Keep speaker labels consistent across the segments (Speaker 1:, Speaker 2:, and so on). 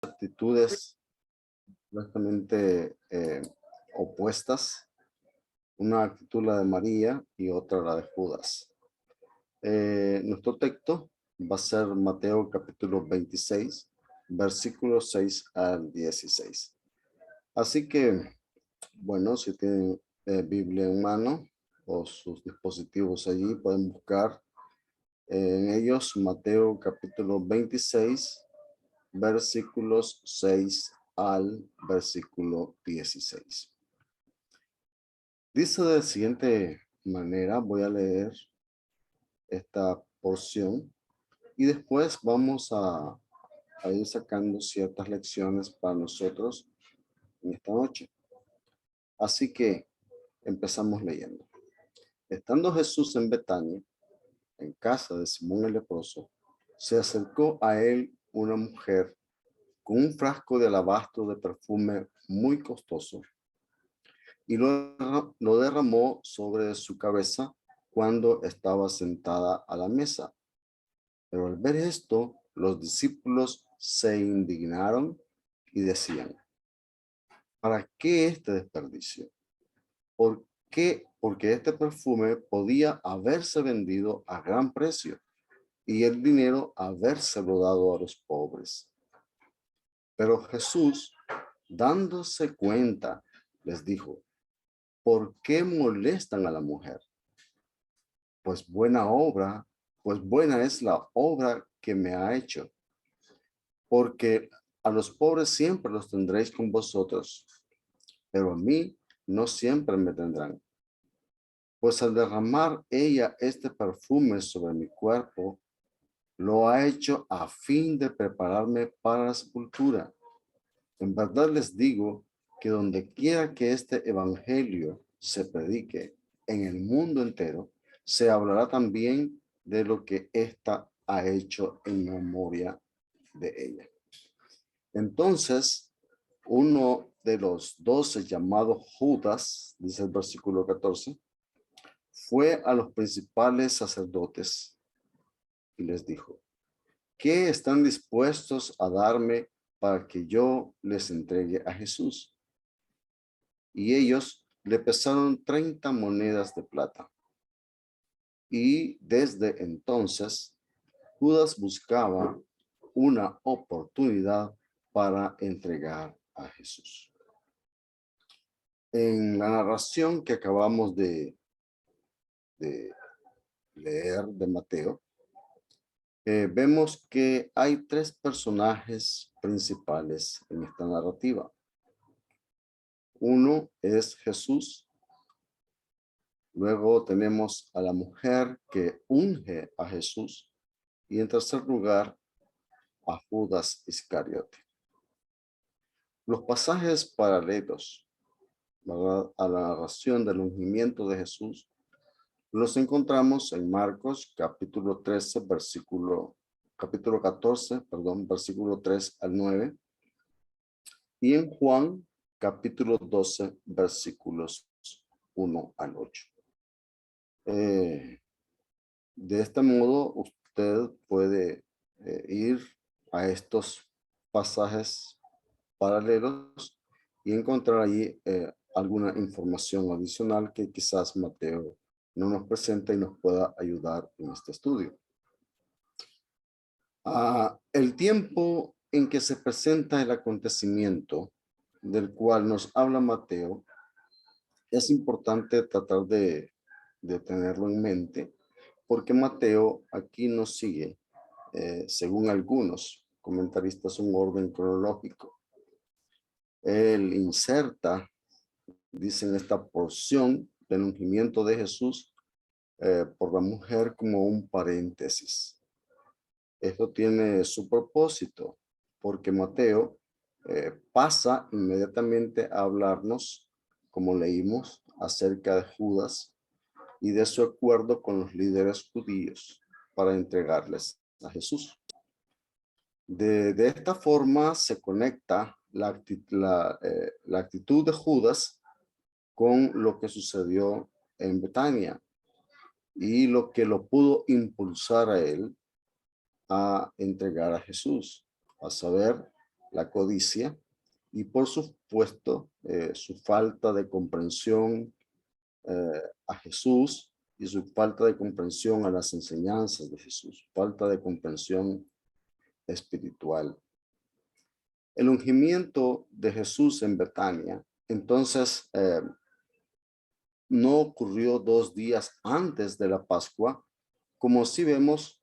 Speaker 1: Actitudes completamente opuestas. Una actitud la de María y otra la de Judas. Nuestro texto va a ser Mateo capítulo 26, versículos 6 al 16. Así que, bueno, si tienen Biblia en mano o sus dispositivos allí, pueden buscar en ellos Mateo capítulo 26, versículos 6 al versículo 16. Dice de la siguiente manera, voy a leer esta porción y después vamos a ir sacando ciertas lecciones para nosotros en esta noche. Así que empezamos leyendo. Estando Jesús en Betania, en casa de Simón el leproso, se acercó a él una mujer con un frasco de alabastro de perfume muy costoso y lo derramó sobre su cabeza cuando estaba sentada a la mesa. Pero al ver esto, los discípulos se indignaron y decían: ¿para qué este desperdicio? ¿Por qué? Porque este perfume podía haberse vendido a gran precio y el dinero habérselo dado a los pobres. Pero Jesús, dándose cuenta, les dijo: ¿por qué molestan a la mujer? Pues buena es la obra que me ha hecho. Porque a los pobres siempre los tendréis con vosotros, pero a mí no siempre me tendrán. Pues al derramar ella este perfume sobre mi cuerpo, lo ha hecho a fin de prepararme para la sepultura. En verdad les digo que donde quiera que este evangelio se predique en el mundo entero, se hablará también de lo que ésta ha hecho en memoria de ella. Entonces, uno de los 12 llamado Judas, dice el versículo 14, fue a los principales sacerdotes y les dijo: ¿qué están dispuestos a darme para que yo les entregue a Jesús? Y ellos le pesaron 30 monedas de plata. Y desde entonces, Judas buscaba una oportunidad para entregar a Jesús. En la narración que acabamos de leer de Mateo, vemos que hay tres personajes principales en esta narrativa. Uno es Jesús. Luego tenemos a la mujer que unge a Jesús. Y en tercer lugar, a Judas Iscariote. Los pasajes paralelos, ¿verdad?, a la narración del ungimiento de Jesús los encontramos en Marcos capítulo 13, capítulo 14, versículo 3 al 9, y en Juan capítulo 12, versículos 1 al 8. De este modo, usted puede ir a estos pasajes paralelos y encontrar allí alguna información adicional que quizás Mateo no nos presenta y nos pueda ayudar en este estudio. El tiempo en que se presenta el acontecimiento del cual nos habla Mateo, es importante tratar de tenerlo en mente, porque Mateo aquí nos sigue, según algunos comentaristas, un orden cronológico. Él inserta, dicen, esta porción del ungimiento de Jesús por la mujer como un paréntesis. Esto tiene su propósito, porque Mateo pasa inmediatamente a hablarnos, como leímos, acerca de Judas y de su acuerdo con los líderes judíos para entregarles a Jesús. De esta forma se conecta la actitud de Judas con lo que sucedió en Betania y lo que lo pudo impulsar a él a entregar a Jesús, a saber, la codicia y por supuesto su falta de comprensión a Jesús y su falta de comprensión a las enseñanzas de Jesús, falta de comprensión espiritual. El ungimiento de Jesús en Betania, entonces, no ocurrió 2 días antes de la Pascua, como si vemos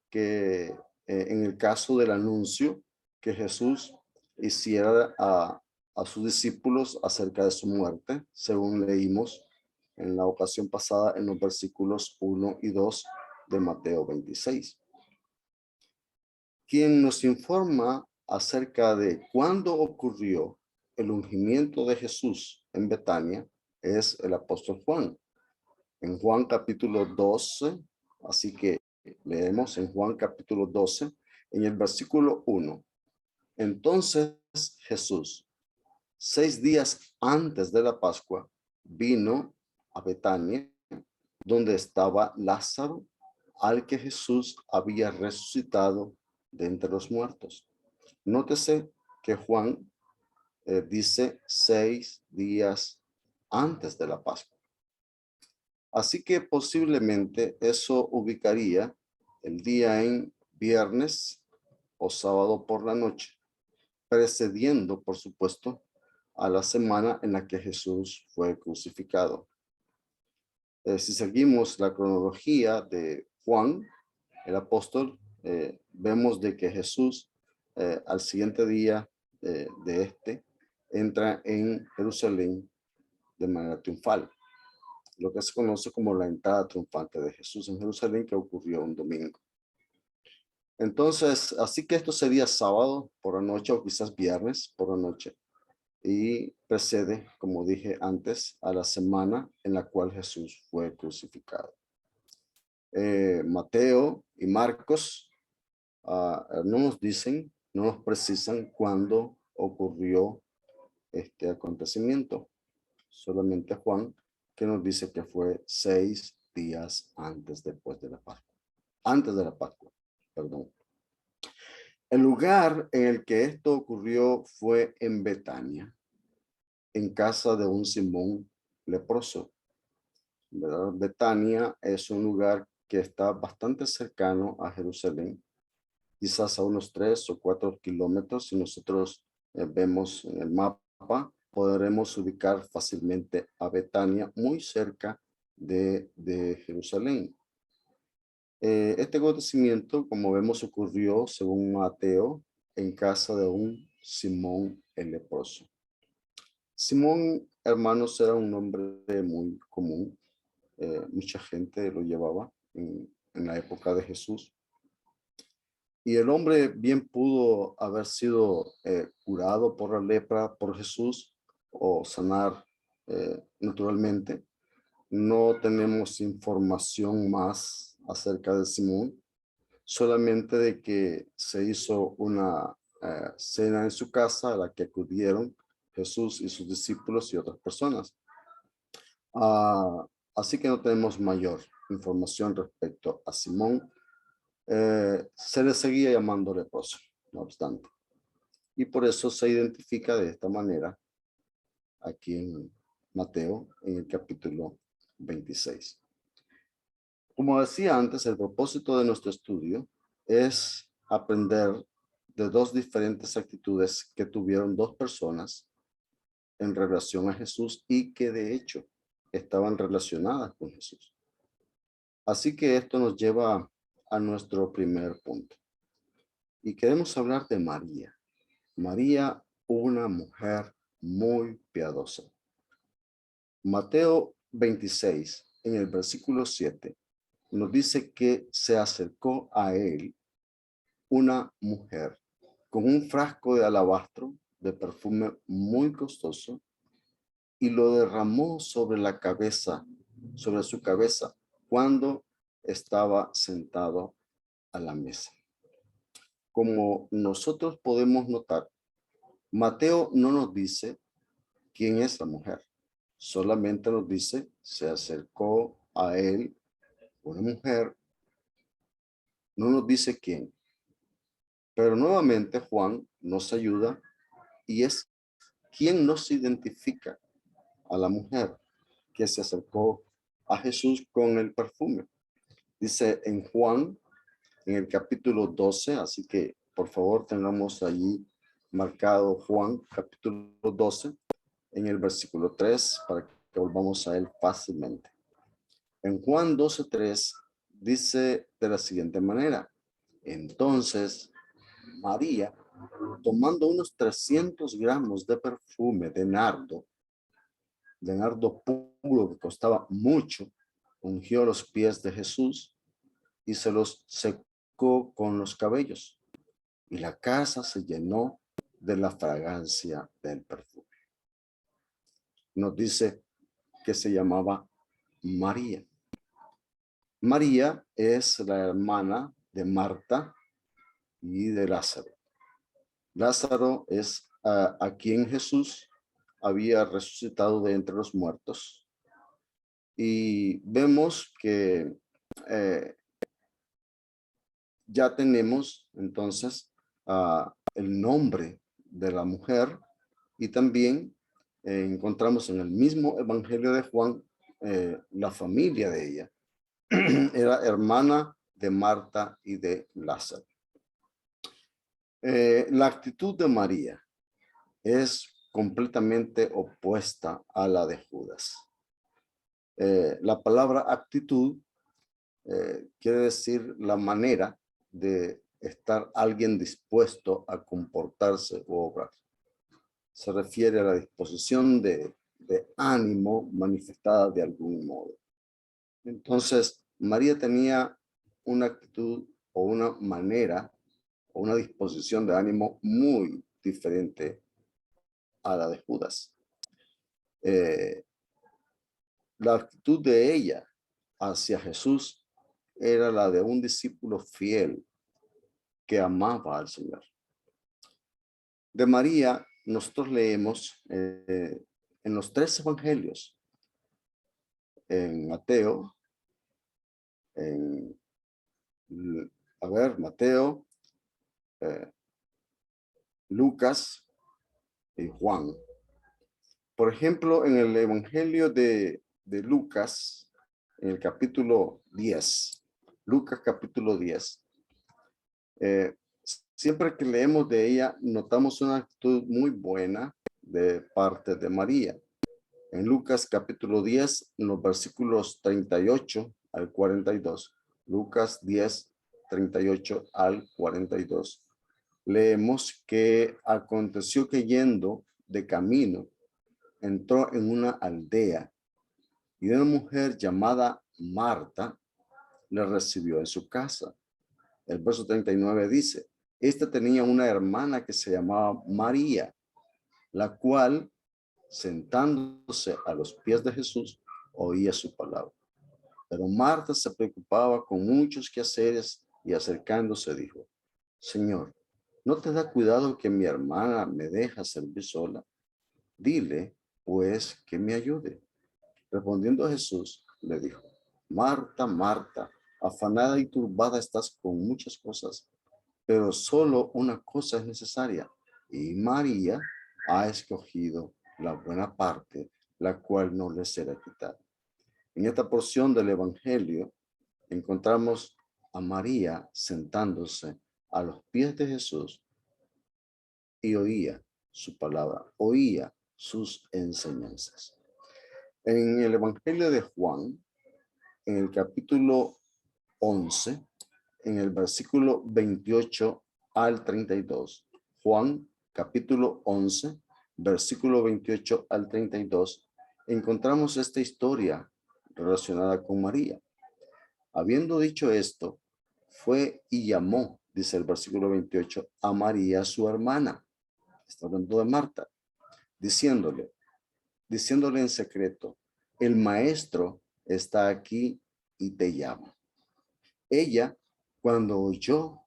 Speaker 1: que en el caso del anuncio que Jesús hiciera a sus discípulos acerca de su muerte, según leímos en la ocasión pasada en los versículos 1 y 2 de Mateo 26. Quien nos informa acerca de cuándo ocurrió el ungimiento de Jesús en Betania es el apóstol Juan. En Juan capítulo 12, así que leemos en Juan capítulo 12, en el versículo 1. Entonces Jesús, 6 días antes de la Pascua, vino a Betania, donde estaba Lázaro, al que Jesús había resucitado de entre los muertos. Nótese que Juan dice 6 días antes de la Pascua. Así que posiblemente eso ubicaría el día en viernes o sábado por la noche, precediendo, por supuesto, a la semana en la que Jesús fue crucificado. Si seguimos la cronología de Juan, el apóstol, vemos de que Jesús al siguiente día de este entra en Jerusalén de manera triunfal, lo que se conoce como la entrada triunfante de Jesús en Jerusalén, que ocurrió un domingo. Entonces, así que esto sería sábado por la noche o quizás viernes por la noche y precede, como dije antes, a la semana en la cual Jesús fue crucificado. Mateo y Marcos no nos dicen, no nos precisan cuándo ocurrió este acontecimiento. Solamente Juan, que nos dice que fue 6 días después de la Pascua. Antes de la Pascua, perdón. El lugar en el que esto ocurrió fue en Betania, en casa de un Simón leproso. ¿Verdad? Betania es un lugar que está bastante cercano a Jerusalén, quizás a unos 3 o 4 kilómetros. Si nosotros vemos en el mapa, podremos ubicar fácilmente a Betania muy cerca de Jerusalén. Este acontecimiento, como vemos, ocurrió, según Mateo, en casa de un Simón el leproso. Simón, hermanos, era un nombre muy común. Mucha gente lo llevaba en la época de Jesús. Y el hombre bien pudo haber sido curado por la lepra por Jesús o sanar naturalmente. No tenemos información más acerca de Simón, solamente de que se hizo una cena en su casa a la que acudieron Jesús y sus discípulos y otras personas. Así que no tenemos mayor información respecto a Simón. Se le seguía llamando leproso, no obstante. Y por eso se identifica de esta manera aquí en Mateo, en el capítulo 26. Como decía antes, el propósito de nuestro estudio es aprender de 2 diferentes actitudes que tuvieron 2 personas en relación a Jesús y que de hecho estaban relacionadas con Jesús. Así que esto nos lleva a nuestro primer punto. Y queremos hablar de María. María, una mujer muy piadosa. Mateo 26, en el versículo 7, nos dice que se acercó a él una mujer con un frasco de alabastro de perfume muy costoso y lo derramó sobre la cabeza, sobre su cabeza, cuando estaba sentado a la mesa. Como nosotros podemos notar, Mateo no nos dice quién es la mujer, solamente nos dice se acercó a él una mujer, no nos dice quién, Pero nuevamente Juan nos ayuda y es quien nos identifica a la mujer que se acercó a Jesús con el perfume. Dice en Juan, en el capítulo 12, así que por favor tengamos allí marcado Juan, capítulo 12, en el versículo 3, para que volvamos a él fácilmente. En Juan 12:3 dice de la siguiente manera: entonces María, tomando unos 300 gramos de perfume de nardo puro que costaba mucho, ungió los pies de Jesús y se los secó con los cabellos, y la casa se llenó de la fragancia del perfume. Nos dice que se llamaba María. María es la hermana de Marta y de Lázaro. Lázaro es a quien Jesús había resucitado de entre los muertos. Y vemos que ya tenemos entonces el nombre de la mujer y también encontramos en el mismo Evangelio de Juan la familia de ella. Era hermana de Marta y de Lázaro. La actitud de María es completamente opuesta a la de Judas. La palabra actitud quiere decir la manera de estar alguien dispuesto a comportarse o obrar. Se refiere a la disposición de ánimo manifestada de algún modo. Entonces, María tenía una actitud o una manera o una disposición de ánimo muy diferente a la de Judas. La actitud de ella hacia Jesús era la de un discípulo fiel que amaba al Señor. De María, nosotros leemos en los 3 evangelios, en Mateo, Mateo, Lucas y Juan. Por ejemplo, en el evangelio de Lucas, en el capítulo 10, Lucas capítulo 10, siempre que leemos de ella, notamos una actitud muy buena de parte de María. En Lucas capítulo 10, en los versículos 38 al 42, Lucas 10, 38 al 42, leemos que aconteció que yendo de camino, entró en una aldea y una mujer llamada Marta le recibió en su casa. El verso 39 dice: esta tenía una hermana que se llamaba María, la cual, sentándose a los pies de Jesús, oía su palabra. Pero Marta se preocupaba con muchos quehaceres y acercándose dijo: Señor, ¿no te da cuidado que mi hermana me deja servir sola? Dile, pues, que me ayude. Respondiendo a Jesús, le dijo: Marta, Marta, afanada y turbada estás con muchas cosas, pero solo una cosa es necesaria, y María ha escogido la buena parte, la cual no le será quitada. En esta porción del Evangelio encontramos a María sentándose a los pies de Jesús y oía su palabra, oía sus enseñanzas. En el Evangelio de Juan, en el capítulo 11, en el versículo 28 al 32, Juan capítulo 11, versículo 28 al 32, encontramos esta historia relacionada con María. Habiendo dicho esto, fue y llamó, dice el versículo 28, a María su hermana, está hablando de Marta, diciéndole en secreto: el maestro está aquí y te llama. Ella, cuando oyó,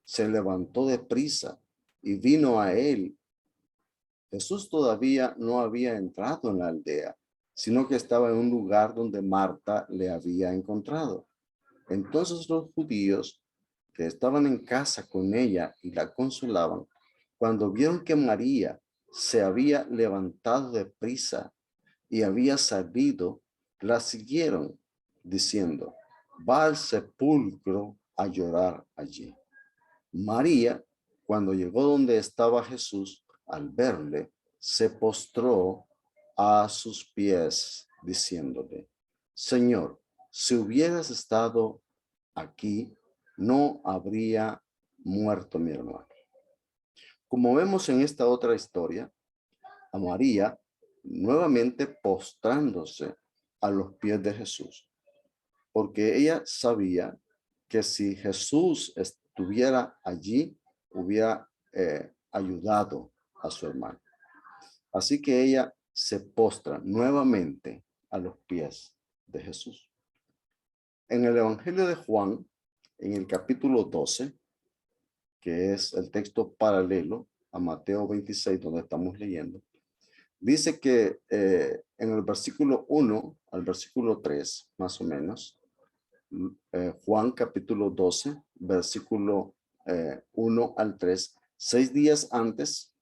Speaker 1: se levantó de prisa y vino a él. Jesús todavía no había entrado en la aldea, sino que estaba en un lugar donde Marta le había encontrado. Entonces los judíos que estaban en casa con ella y la consolaban, cuando vieron que María se había levantado de prisa y había salido, la siguieron, diciendo, va al sepulcro a llorar allí. María, cuando llegó donde estaba Jesús, al verle, se postró a sus pies, diciéndole, Señor, si hubieras estado aquí, no habría muerto mi hermano. Como vemos en esta otra historia, a María nuevamente postrándose a los pies de Jesús, porque ella sabía que si Jesús estuviera allí, hubiera ayudado a su hermano. Así que ella se postra nuevamente a los pies de Jesús. En el Evangelio de Juan, en el capítulo 12, que es el texto paralelo a Mateo 26, donde estamos leyendo, dice que en el versículo 1 al versículo 3, más o menos, Juan capítulo 12, versículo 1 al 3, 6 días antes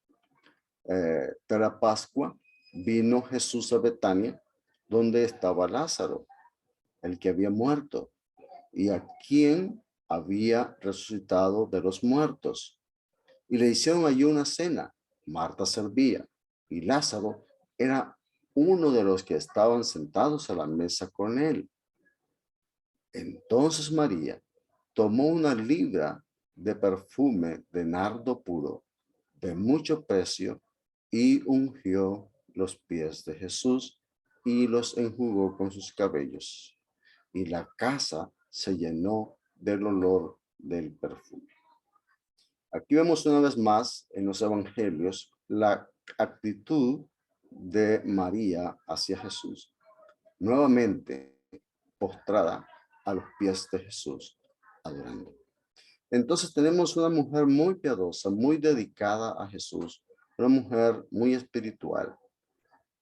Speaker 1: de la Pascua, vino Jesús a Betania, donde estaba Lázaro, el que había muerto, y a quien había resucitado de los muertos. Y le hicieron allí una cena. Marta servía, y Lázaro era uno de los que estaban sentados a la mesa con él. Entonces María tomó una libra de perfume de nardo puro, de mucho precio, y ungió los pies de Jesús y los enjugó con sus cabellos. Y la casa se llenó del olor del perfume. Aquí vemos una vez más en los evangelios la actitud de María hacia Jesús, nuevamente postrada a los pies de Jesús, adorando. Entonces tenemos una mujer muy piadosa, muy dedicada a Jesús, una mujer muy espiritual.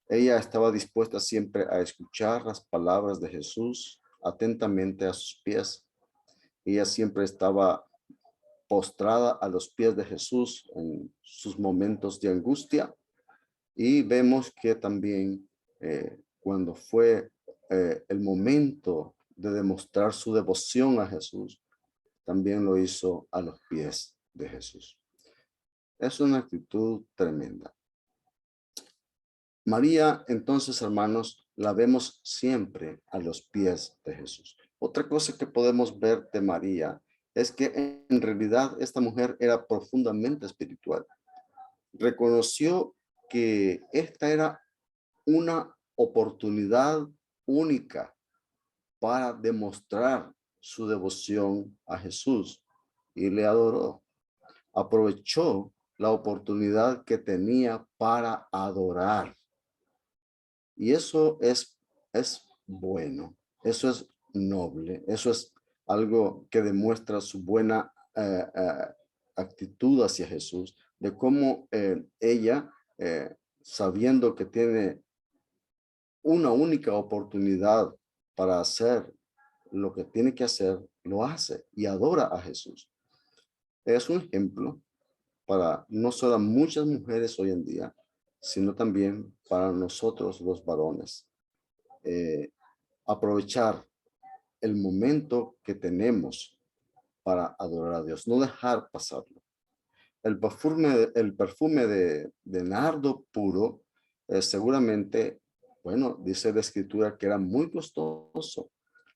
Speaker 1: Ella estaba dispuesta siempre a escuchar las palabras de Jesús atentamente a sus pies. Ella siempre estaba postrada a los pies de Jesús en sus momentos de angustia. Y vemos que también cuando fue el momento de demostrar su devoción a Jesús, también lo hizo a los pies de Jesús. Es una actitud tremenda. María, entonces, hermanos, la vemos siempre a los pies de Jesús. Otra cosa que podemos ver de María es que en realidad esta mujer era profundamente espiritual. Reconoció que esta era una oportunidad única para demostrar su devoción a Jesús y le adoró. Aprovechó la oportunidad que tenía para adorar. Y eso es bueno, eso es noble, eso es algo que demuestra su buena actitud hacia Jesús, de cómo ella, sabiendo que tiene una única oportunidad para hacer lo que tiene que hacer, lo hace y adora a Jesús. Es un ejemplo para no solo muchas mujeres hoy en día, sino también para nosotros los varones. Aprovechar el momento que tenemos para adorar a Dios, no dejar pasarlo. El perfume de nardo puro, seguramente, bueno, dice la escritura que era muy costoso.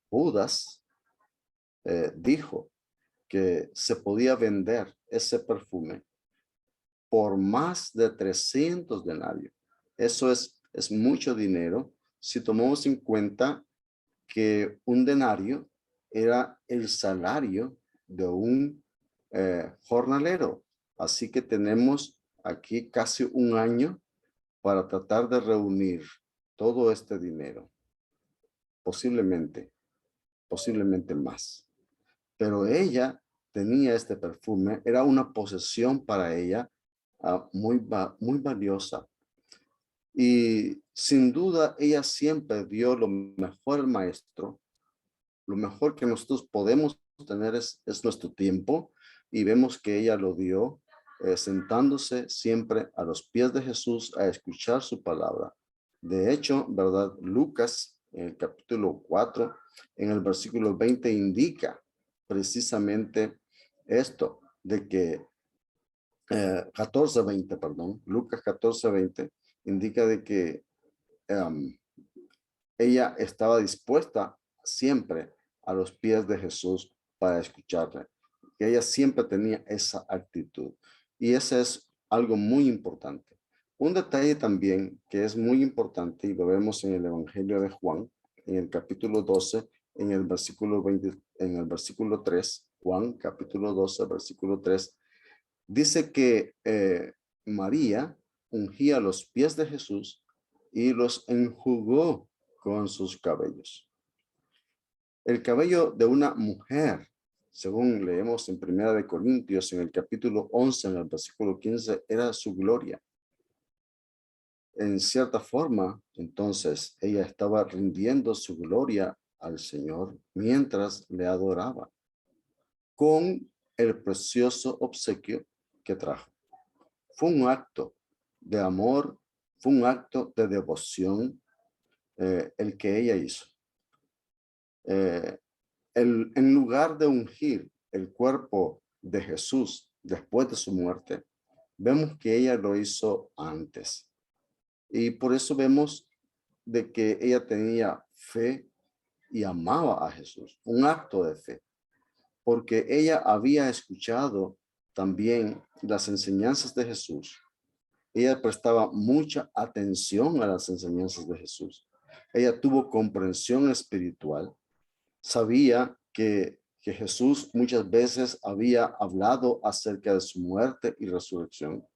Speaker 1: Judas dijo que se podía vender ese perfume por más de 300 denarios. Eso es mucho dinero si tomamos en cuenta que un denario era el salario de un jornalero. Así que tenemos aquí casi un año para tratar de reunir todo este dinero. Posiblemente más. Pero ella tenía este perfume, era una posesión para ella muy valiosa. Y sin duda ella siempre dio lo mejor al maestro, lo mejor que nosotros podemos tener es nuestro tiempo, y vemos que ella lo dio sentándose siempre a los pies de Jesús a escuchar su palabra. De hecho, ¿verdad? Lucas, en el capítulo 4, en el versículo 20, indica precisamente esto, de que 14:20, perdón, Lucas 14:20, indica de que ella estaba dispuesta siempre a los pies de Jesús para escucharle, que ella siempre tenía esa actitud. Y ese es algo muy importante. Un detalle también que es muy importante, y lo vemos en el Evangelio de Juan, en el capítulo 12, en el versículo 20, en el versículo 3, Juan capítulo 12, versículo 3, dice que María ungía los pies de Jesús y los enjugó con sus cabellos. El cabello de una mujer, según leemos en Primera de Corintios, en el capítulo 11, en el versículo 15, era su gloria. En cierta forma, entonces, ella estaba rindiendo su gloria al Señor mientras le adoraba con el precioso obsequio que trajo. Fue un acto de amor, fue un acto de devoción el que ella hizo. En lugar de ungir el cuerpo de Jesús después de su muerte, vemos que ella lo hizo antes. Y por eso vemos de que ella tenía fe y amaba a Jesús, un acto de fe, porque ella había escuchado también las enseñanzas de Jesús. Ella prestaba mucha atención a las enseñanzas de Jesús. Ella tuvo comprensión espiritual. Sabía que Jesús muchas veces había hablado acerca de su muerte y resurrección.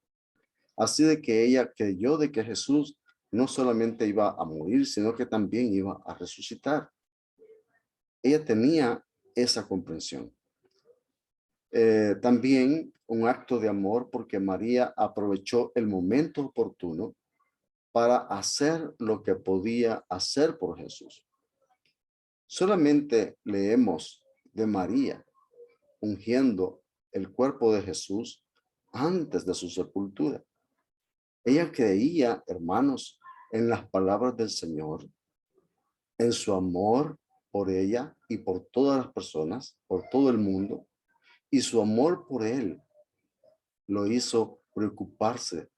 Speaker 1: Así de que ella creyó de que Jesús no solamente iba a morir, sino que también iba a resucitar. Ella tenía esa comprensión. También un acto de amor porque María aprovechó el momento oportuno para hacer lo que podía hacer por Jesús. Solamente leemos de María ungiendo el cuerpo de Jesús antes de su sepultura. Ella creía, hermanos, en las palabras del Señor, en su amor por ella y por todas las personas, por todo el mundo, y su amor por él lo hizo preocuparse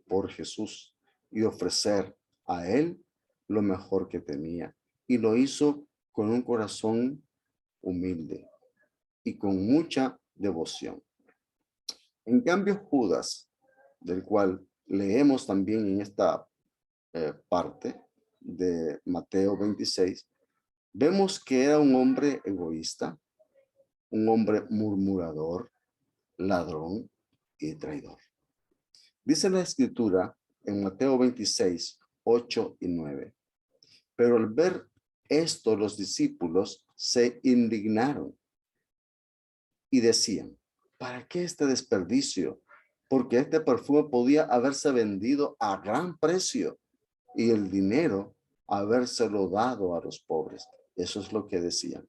Speaker 1: por Jesús y ofrecer a él lo mejor que tenía. Y lo hizo con un corazón humilde y con mucha devoción. En cambio, Judas, del cual leemos también en esta parte de Mateo 26, vemos que era un hombre egoísta, un hombre murmurador, ladrón y traidor. Dice la escritura en Mateo 26, 8 y 9. Pero al ver esto, los discípulos se indignaron y decían, ¿para qué este desperdicio? Porque este perfume podía haberse vendido a gran precio y el dinero habérselo dado a los pobres. Eso es lo que decían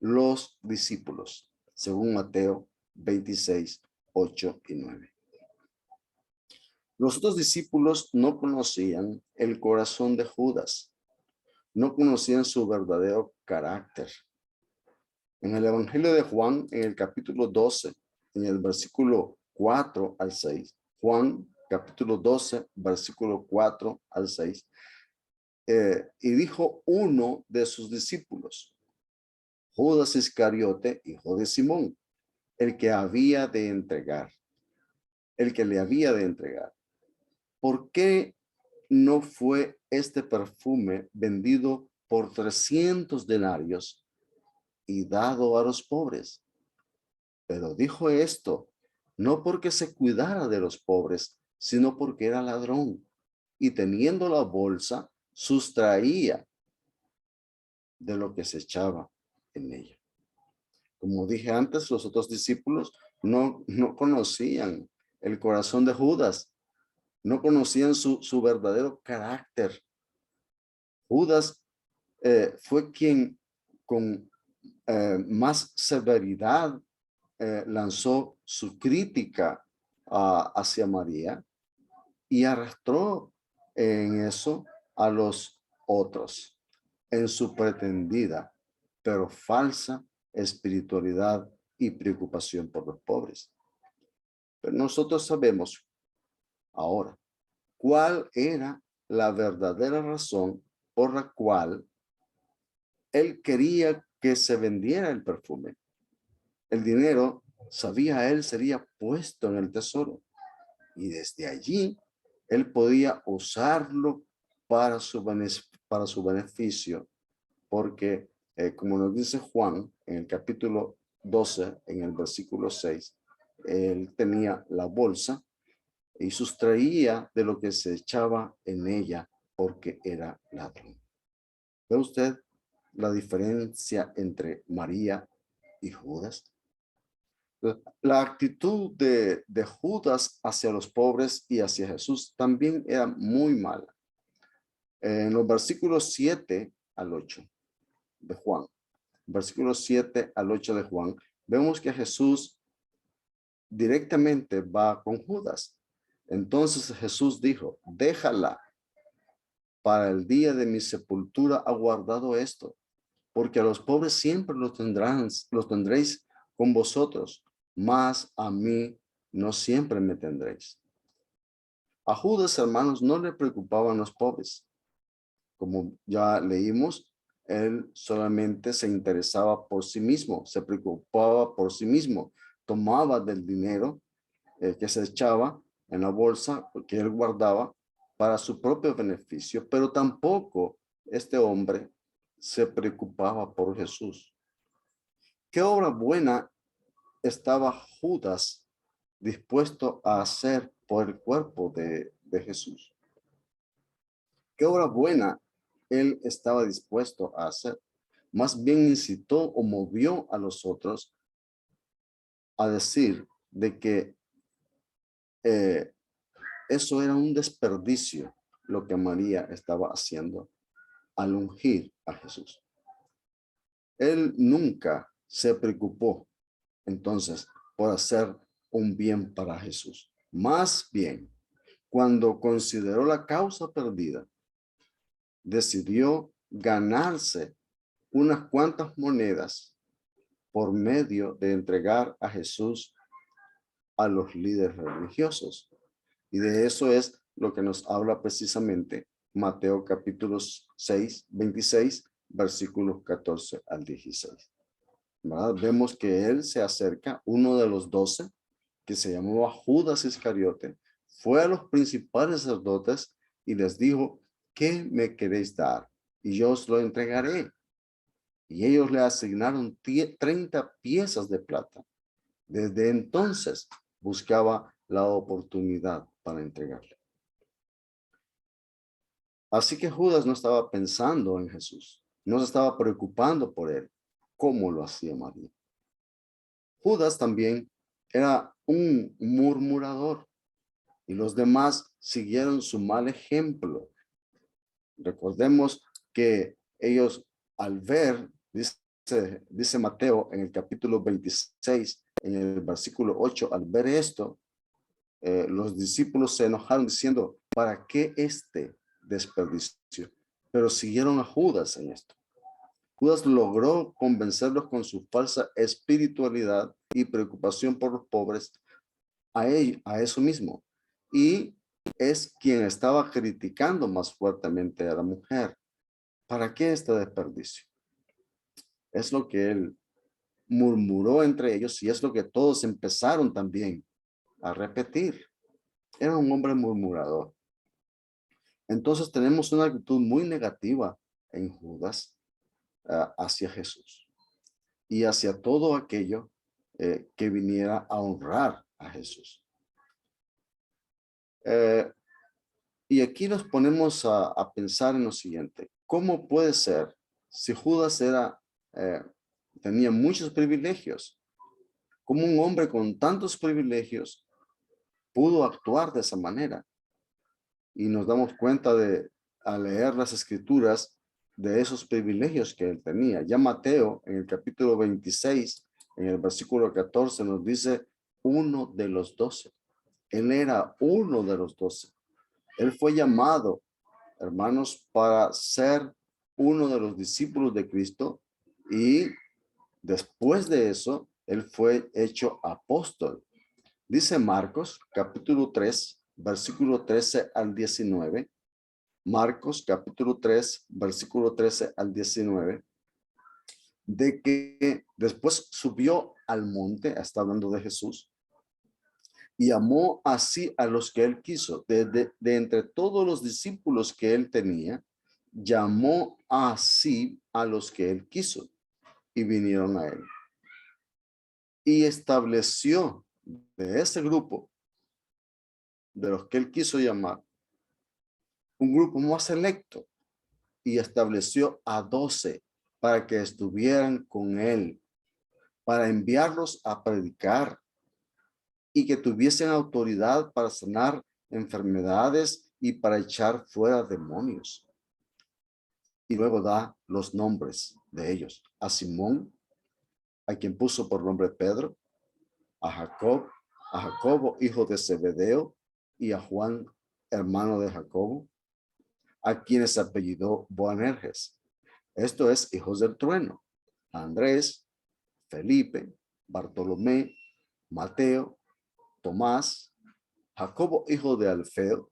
Speaker 1: los discípulos, según Mateo 26, 8 y 9. Los otros discípulos no conocían el corazón de Judas, no conocían su verdadero carácter. En el Evangelio de Juan, en el capítulo 12, en el versículo 4 al 6, Juan capítulo 12, versículo 4 al 6, y dijo uno de sus discípulos, Judas Iscariote, hijo de Simón, el que había de entregar, el que le había de entregar. ¿Por qué no fue este perfume vendido por 300 denarios y dado a los pobres? Pero dijo esto, no porque se cuidara de los pobres, sino porque era ladrón y teniendo la bolsa, sustraía de lo que se echaba en ella. Como dije antes, los otros discípulos no conocían el corazón de Judas, no conocían su verdadero carácter. Judas fue quien con más severidad lanzó su crítica hacia María y arrastró en eso a los otros, en su pretendida, pero falsa espiritualidad y preocupación por los pobres. Pero nosotros sabemos ahora cuál era la verdadera razón por la cual él quería que se vendiera el perfume. El dinero, sabía él, sería puesto en el tesoro. Y desde allí, él podía usarlo para su beneficio. Porque, como nos dice Juan, en el capítulo 12, en el versículo 6, él tenía la bolsa y sustraía de lo que se echaba en ella porque era ladrón. ¿Ve usted la diferencia entre María y Judas? La actitud de Judas hacia los pobres y hacia Jesús también era muy mala. En los versículos 7 al 8 de Juan, versículos 7 al 8 de Juan, vemos que Jesús directamente va con Judas. Entonces Jesús dijo, déjala, para el día de mi sepultura ha guardado esto, porque a los pobres siempre los tendréis con vosotros, mas a mí no siempre me tendréis. A Judas, hermanos, no le preocupaban los pobres. Como ya leímos, él solamente se interesaba por sí mismo, se preocupaba por sí mismo, tomaba del dinero que se echaba en la bolsa que él guardaba para su propio beneficio, pero tampoco este hombre se preocupaba por Jesús. ¿Qué obra buena estaba Judas dispuesto a hacer por el cuerpo de Jesús? ¿Qué obra buena él estaba dispuesto a hacer? Más bien incitó o movió a los otros a decir de que eso era un desperdicio lo que María estaba haciendo al ungir a Jesús. Él nunca se preocupó entonces por hacer un bien para Jesús. Más bien, cuando consideró la causa perdida, decidió ganarse unas cuantas monedas por medio de entregar a Jesús a los líderes religiosos. Y de eso es lo que nos habla precisamente Mateo capítulo 6, 26, versículos 14 al 16. ¿Verdad? Vemos que él se acerca, uno de los 12, que se llamaba Judas Iscariote, fue a los principales sacerdotes y les dijo, ¿qué me queréis dar? Y yo os lo entregaré. Y ellos le asignaron 30 piezas de plata. Desde entonces buscaba la oportunidad para entregarle. Así que Judas no estaba pensando en Jesús, no se estaba preocupando por él, como lo hacía María. Judas también era un murmurador y los demás siguieron su mal ejemplo. Recordemos que ellos al ver, dice Mateo en el capítulo 26, en el versículo 8, al ver esto, los discípulos se enojaron diciendo, ¿para qué este desperdicio? Pero siguieron a Judas en esto. Judas logró convencerlos con su falsa espiritualidad y preocupación por los pobres a eso mismo. Y es quien estaba criticando más fuertemente a la mujer. ¿Para qué este desperdicio? Es lo que él murmuró entre ellos y es lo que todos empezaron también a repetir. Era un hombre murmurador. Entonces tenemos una actitud muy negativa en Judas hacia Jesús y hacia todo aquello que viniera a honrar a Jesús. Y aquí nos ponemos a pensar en lo siguiente. ¿Cómo puede ser si Judas tenía muchos privilegios? ¿Cómo un hombre con tantos privilegios pudo actuar de esa manera? Y nos damos cuenta al leer las escrituras de esos privilegios que él tenía. Ya Mateo, en el capítulo 26, en el versículo 14, nos dice uno de los 12. Él era uno de los 12. Él fue llamado, hermanos, para ser uno de los discípulos de Cristo, y después de eso, él fue hecho apóstol. Dice Marcos, capítulo 3, versículo 13 al 19. Marcos, capítulo 3, versículo 13 al 19. De que después subió al monte, está hablando de Jesús, y amó así a los que él quiso. De entre todos los discípulos que él tenía, llamó así a los que él quiso y vinieron a él. Y estableció de ese grupo, de los que él quiso llamar, un grupo más selecto, y estableció a 12 para que estuvieran con él, para enviarlos a predicar y que tuviesen autoridad para sanar enfermedades y para echar fuera demonios. Y luego da los nombres de ellos: a Simón, a quien puso por nombre Pedro, a Jacobo, hijo de Zebedeo, y a Juan, hermano de Jacobo, a quienes apellidó Boanerges, esto es, hijos del trueno, a Andrés, Felipe, Bartolomé, Mateo, Tomás, Jacobo, hijo de Alfeo,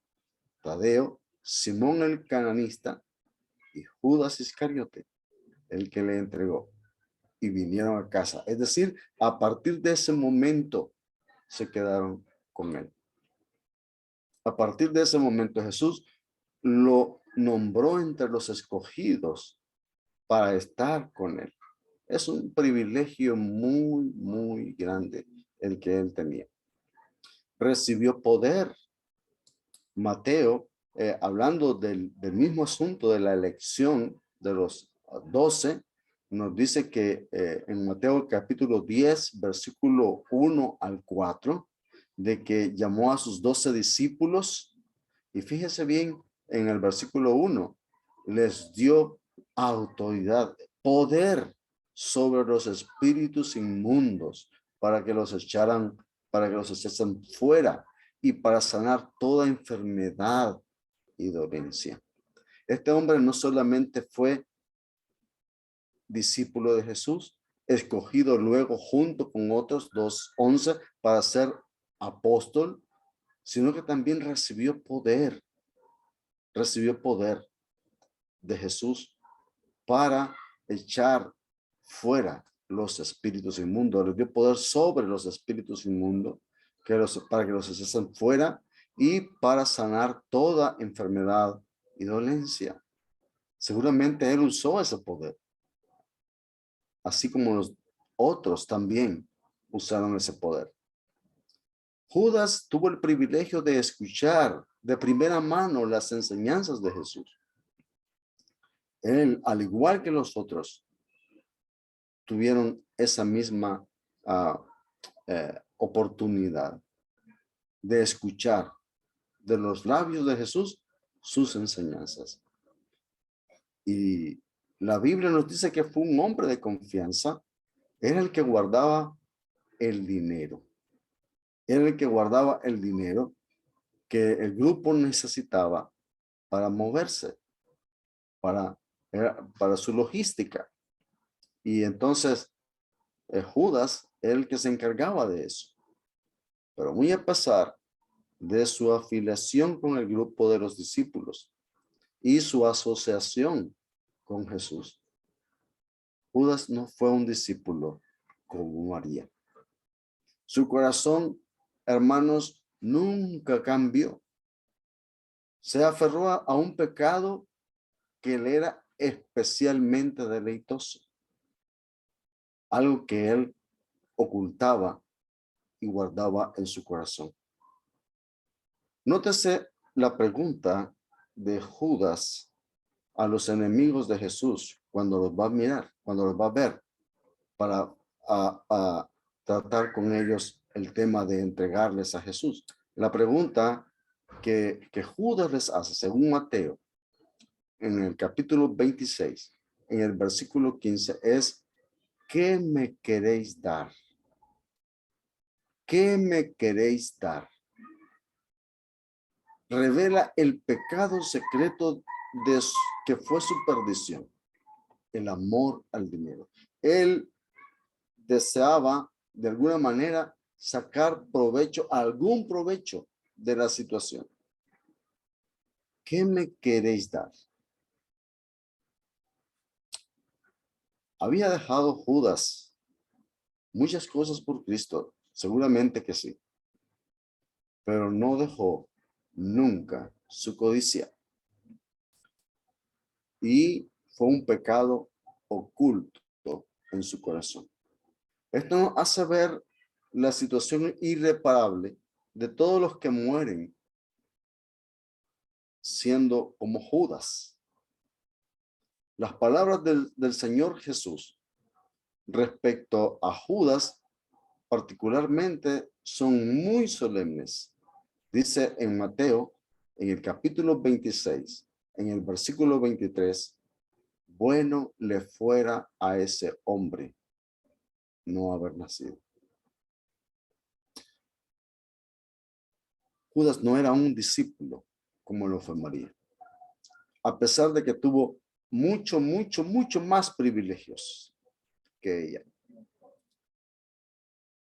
Speaker 1: Tadeo, Simón el cananista y Judas Iscariote, el que le entregó. Y vinieron a casa. Es decir, a partir de ese momento se quedaron con él. A partir de ese momento Jesús lo nombró entre los escogidos para estar con él. Es un privilegio muy, muy grande el que él tenía. Recibió poder. Mateo, hablando del mismo asunto de la elección de los 12, nos dice que en Mateo capítulo 10, versículo 1 al 4, de que llamó a sus 12 discípulos, y fíjese bien, en el versículo 1, les dio autoridad, poder sobre los espíritus inmundos para que los echaran, para que los echasen fuera y para sanar toda enfermedad y dolencia. Este hombre no solamente fue discípulo de Jesús, escogido luego junto con otros 11 para ser apóstol, sino que también recibió poder de Jesús para echar fuera los espíritus inmundos. Les dio poder sobre los espíritus inmundos para que los echasen fuera y para sanar toda enfermedad y dolencia. Seguramente él usó ese poder, así como los otros también usaron ese poder. Judas tuvo el privilegio de escuchar de primera mano las enseñanzas de Jesús. Él, al igual que los otros, tuvieron esa misma oportunidad de escuchar de los labios de Jesús sus enseñanzas. Y la Biblia nos dice que fue un hombre de confianza. Era el que guardaba el dinero. Era el que guardaba el dinero que el grupo necesitaba para moverse, para su logística. Y entonces Judas era el que se encargaba de eso. Pero muy a pesar de su afiliación con el grupo de los discípulos y su asociación con Jesús, Judas no fue un discípulo como María. Su corazón, hermanos, nunca cambió. Se aferró a un pecado que le era especialmente deleitoso, algo que él ocultaba y guardaba en su corazón. Nótese la pregunta de Judas a los enemigos de Jesús cuando los va a mirar, cuando los va a ver, para a tratar con ellos el tema de entregarles a Jesús. La pregunta que Judas les hace, según Mateo, en el capítulo 26, en el versículo 15, es: ¿qué me queréis dar? ¿Qué me queréis dar? Revela el pecado secreto que fue su perdición, el amor al dinero. Él deseaba de alguna manera sacar provecho, algún provecho de la situación. ¿Qué me queréis dar? Había dejado Judas muchas cosas por Cristo, seguramente que sí, pero no dejó nunca su codicia. Y fue un pecado oculto en su corazón. Esto nos hace ver la situación irreparable de todos los que mueren siendo como Judas. Las palabras del Señor Jesús respecto a Judas particularmente son muy solemnes. Dice en Mateo, en el capítulo 26, en el versículo 23, bueno le fuera a ese hombre no haber nacido. Judas no era un discípulo como lo fue María, a pesar de que tuvo mucho más privilegios que ella.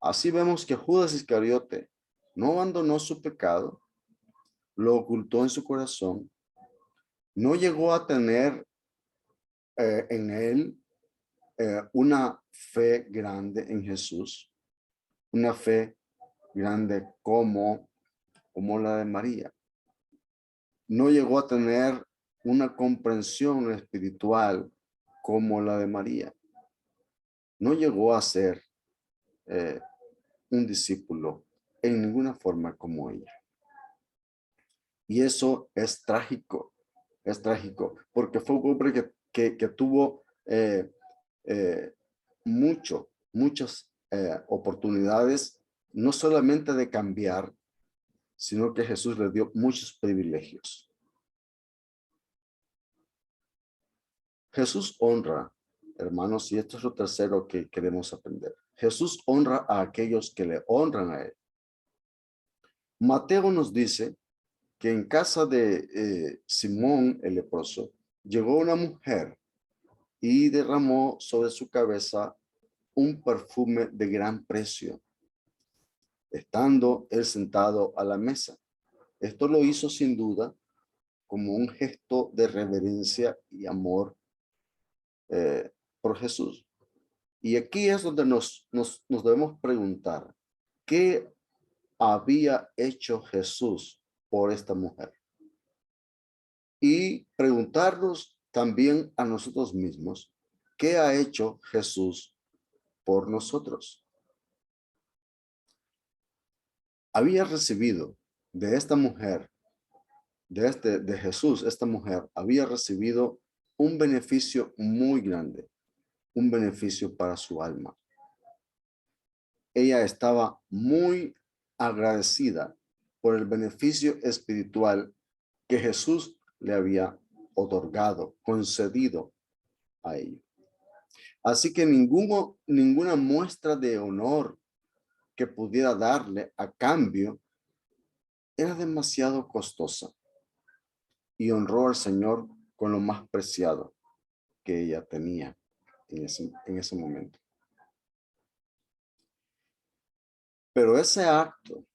Speaker 1: Así vemos que Judas Iscariote no abandonó su pecado, lo ocultó en su corazón, no llegó a tener en él una fe grande en Jesús, una fe grande como la de María. No llegó a tener una comprensión espiritual como la de María. No llegó a ser un discípulo en ninguna forma como ella. Y eso es trágico, porque fue un hombre que tuvo muchas oportunidades, no solamente de cambiar, sino que Jesús le dio muchos privilegios. Jesús honra, hermanos, y esto es lo tercero que queremos aprender. Jesús honra a aquellos que le honran a él. Mateo nos dice que en casa de Simón el leproso llegó una mujer y derramó sobre su cabeza un perfume de gran precio, estando él sentado a la mesa. Esto lo hizo sin duda como un gesto de reverencia y amor por Jesús. Y aquí es donde nos debemos preguntar, ¿qué había hecho Jesús por esta mujer? Y preguntarnos también a nosotros mismos, ¿qué ha hecho Jesús por nosotros? Había recibido de esta mujer, de Jesús, esta mujer había recibido un beneficio muy grande, un beneficio para su alma. Ella estaba muy agradecida por el beneficio espiritual que Jesús le había otorgado, concedido a ella. Así que ninguna muestra de honor que pudiera darle a cambio era demasiado costosa, y honró al Señor con lo más preciado que ella tenía en ese momento. Pero ese acto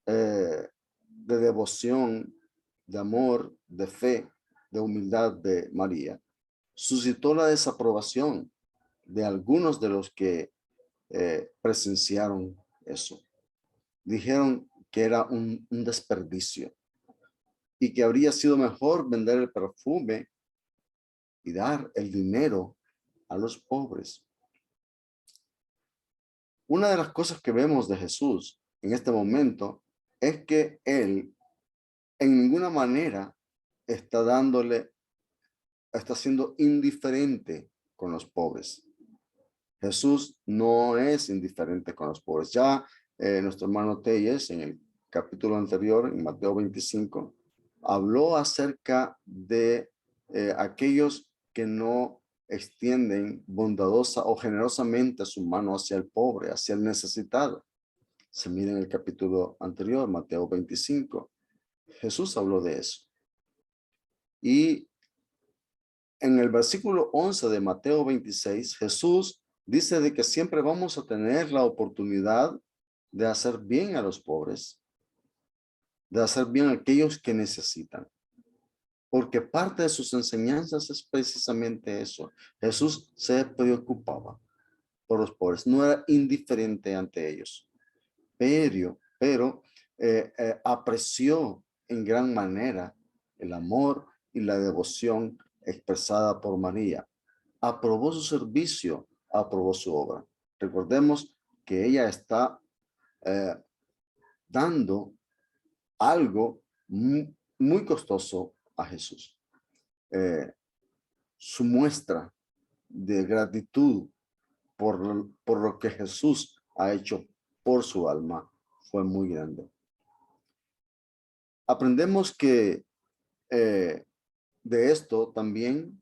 Speaker 1: de devoción, de amor, de fe, de humildad de María, suscitó la desaprobación de algunos de los que presenciaron eso. Dijeron que era un desperdicio y que habría sido mejor vender el perfume y dar el dinero a los pobres. Una de las cosas que vemos de Jesús en este momento es que él en ninguna manera está siendo indiferente con los pobres. Jesús no es indiferente con los pobres. Ya nuestro hermano Telles, en el capítulo anterior, en Mateo 25, habló acerca de aquellos que no extienden bondadosa o generosamente su mano hacia el pobre, hacia el necesitado. Se mira en el capítulo anterior, Mateo 25. Jesús habló de eso. Y en el versículo 11 de Mateo 26, Jesús dice de que siempre vamos a tener la oportunidad de hacer bien a los pobres, de hacer bien a aquellos que necesitan. Porque parte de sus enseñanzas es precisamente eso. Jesús se preocupaba por los pobres, no era indiferente ante ellos, pero apreció en gran manera el amor y la devoción expresada por María. Aprobó su servicio, aprobó su obra. Recordemos que ella está dando algo muy costoso a Jesús. Su muestra de gratitud por lo que Jesús ha hecho por su alma fue muy grande. Aprendemos que de esto también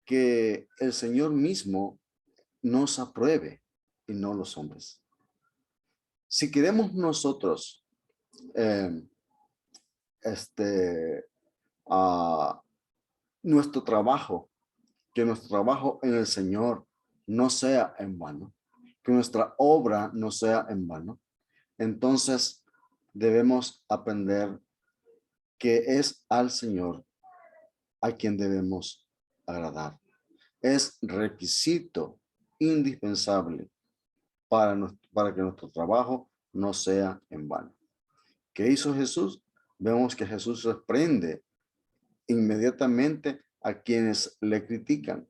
Speaker 1: que el Señor mismo nos apruebe y no los hombres. Si queremos nosotros nuestro trabajo, que nuestro trabajo en el Señor no sea en vano, que nuestra obra no sea en vano, entonces debemos aprender que es al Señor a quien debemos agradar. Es requisito indispensable para que nuestro trabajo no sea en vano. ¿Qué hizo Jesús? Vemos que Jesús reprende inmediatamente a quienes le critican.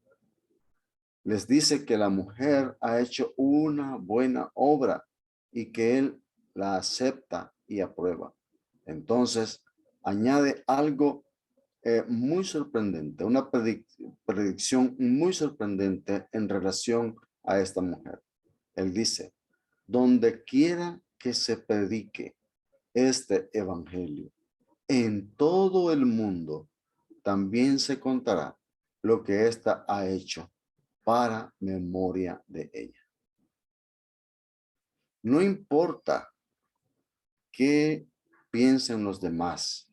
Speaker 1: Les dice que la mujer ha hecho una buena obra y que él la acepta y aprueba. Entonces, añade algo muy sorprendente, una predicción muy sorprendente en relación a esta mujer. Él dice, donde quiera que se predique este evangelio, en todo el mundo, también se contará lo que ésta ha hecho para memoria de ella. No importa qué piensen los demás.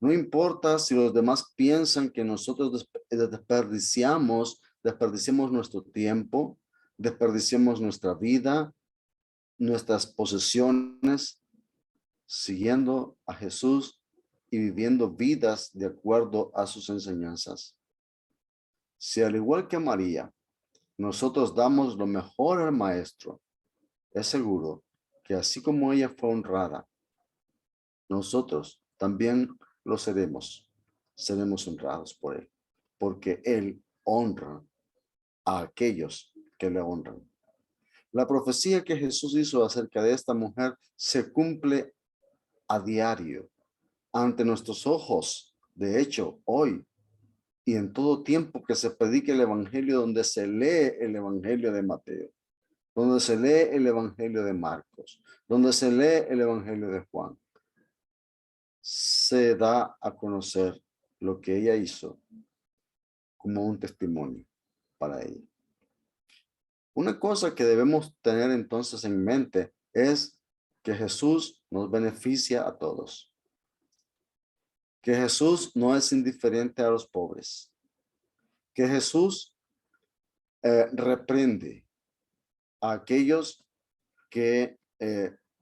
Speaker 1: No importa si los demás piensan que nosotros desperdiciamos nuestro tiempo, desperdiciamos nuestra vida, nuestras posesiones, siguiendo a Jesús y viviendo vidas de acuerdo a sus enseñanzas. Si al igual que María, nosotros damos lo mejor al Maestro, es seguro que así como ella fue honrada, nosotros también lo seremos. Seremos honrados por él, porque él honra a aquellos que le honran. La profecía que Jesús hizo acerca de esta mujer se cumple a diario ante nuestros ojos. De hecho, hoy y en todo tiempo que se predique el evangelio, donde se lee el evangelio de Mateo, donde se lee el evangelio de Marcos, donde se lee el evangelio de Juan, se da a conocer lo que ella hizo como un testimonio para ella. Una cosa que debemos tener entonces en mente es que Jesús nos beneficia a todos. Que Jesús no es indiferente a los pobres. Que Jesús reprende a aquellos que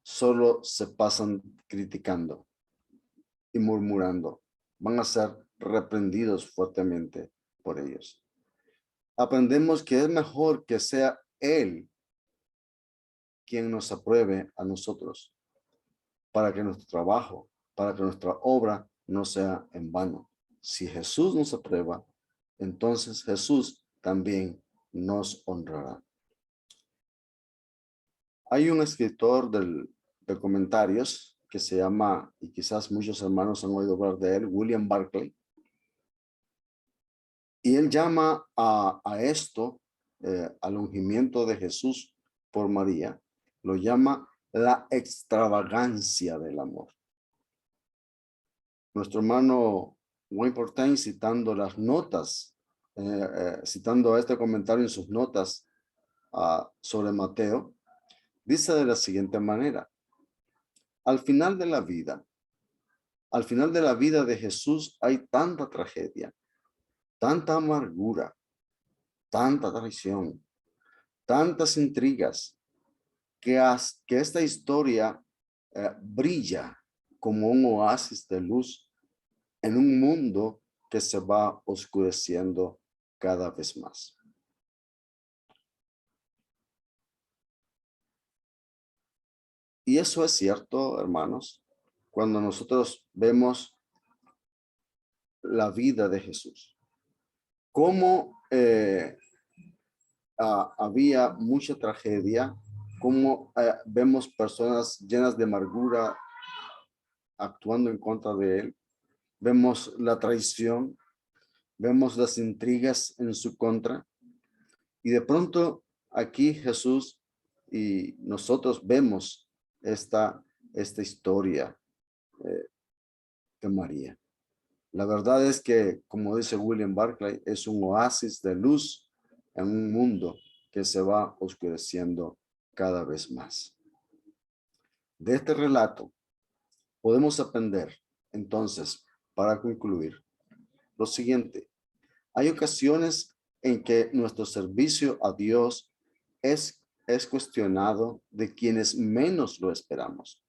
Speaker 1: solo se pasan criticando y murmurando. Van a ser reprendidos fuertemente por ellos. Aprendemos que es mejor que sea Él quien nos apruebe a nosotros, para que nuestro trabajo, para que nuestra obra no sea en vano. Si Jesús nos aprueba, entonces Jesús también nos honrará. Hay un escritor de comentarios que se llama, y quizás muchos hermanos han oído hablar de él, William Barclay. Y él llama a esto, al ungimiento de Jesús por María, lo llama la extravagancia del amor. Nuestro hermano Wayne citando las notas, citando este comentario en sus notas sobre Mateo, dice de la siguiente manera: al final de la vida, al final de la vida de Jesús hay tanta tragedia, tanta amargura, tanta traición, tantas intrigas, que esta historia brilla como un oasis de luz en un mundo que se va oscureciendo cada vez más. Y eso es cierto, hermanos, cuando nosotros vemos la vida de Jesús. Cómo había mucha tragedia, cómo vemos personas llenas de amargura actuando en contra de él. Vemos la traición, vemos las intrigas en su contra. Y de pronto aquí Jesús y nosotros vemos esta historia de María. La verdad es que, como dice William Barclay, es un oasis de luz en un mundo que se va oscureciendo cada vez más. De este relato podemos aprender, entonces, para concluir, lo siguiente: hay ocasiones en que nuestro servicio a Dios es cuestionado de quienes menos lo esperamos.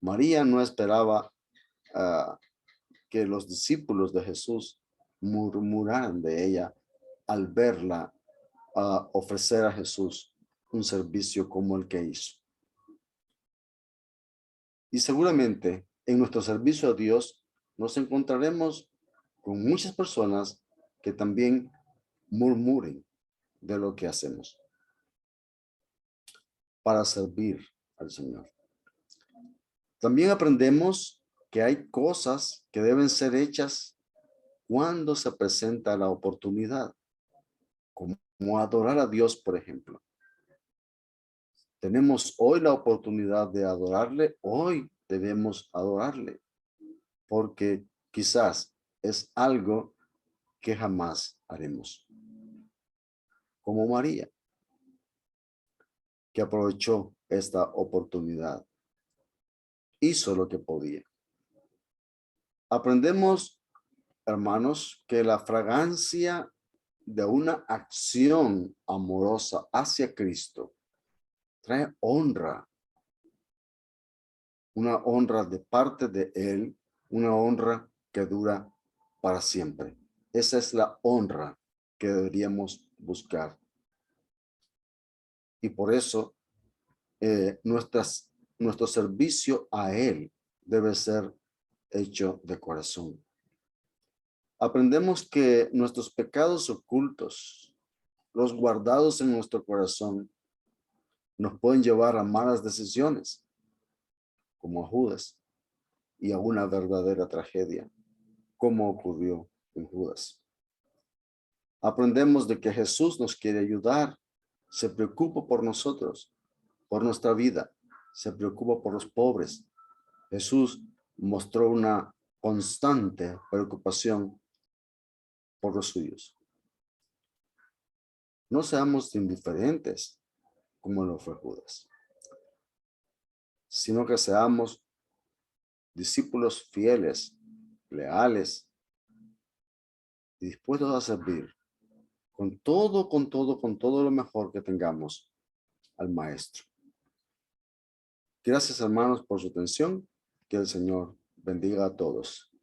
Speaker 1: María no esperaba que los discípulos de Jesús murmuraran de ella al verla ofrecer a Jesús un servicio como el que hizo. Y seguramente en nuestro servicio a Dios nos encontraremos con muchas personas que también murmuren de lo que hacemos para servir al Señor. También aprendemos que hay cosas que deben ser hechas cuando se presenta la oportunidad, como adorar a Dios, por ejemplo. Tenemos hoy la oportunidad de adorarle, hoy debemos adorarle, porque quizás es algo que jamás haremos. Como María, que aprovechó esta oportunidad, hizo lo que podía. Aprendemos, hermanos, que la fragancia de una acción amorosa hacia Cristo trae honra, una honra de parte de Él, una honra que dura para siempre. Esa es la honra que deberíamos buscar. Y por eso nuestro servicio a Él debe ser hecho de corazón. Aprendemos que nuestros pecados ocultos, los guardados en nuestro corazón, nos pueden llevar a malas decisiones, como a Judas, y a una verdadera tragedia, como ocurrió en Judas. Aprendemos de que Jesús nos quiere ayudar, se preocupa por nosotros, por nuestra vida, se preocupa por los pobres. Jesús mostró una constante preocupación por los suyos. No seamos indiferentes como lo fue Judas, sino que seamos discípulos fieles, leales y dispuestos a servir con todo lo mejor que tengamos al Maestro. Gracias, hermanos, por su atención. Que el Señor bendiga a todos.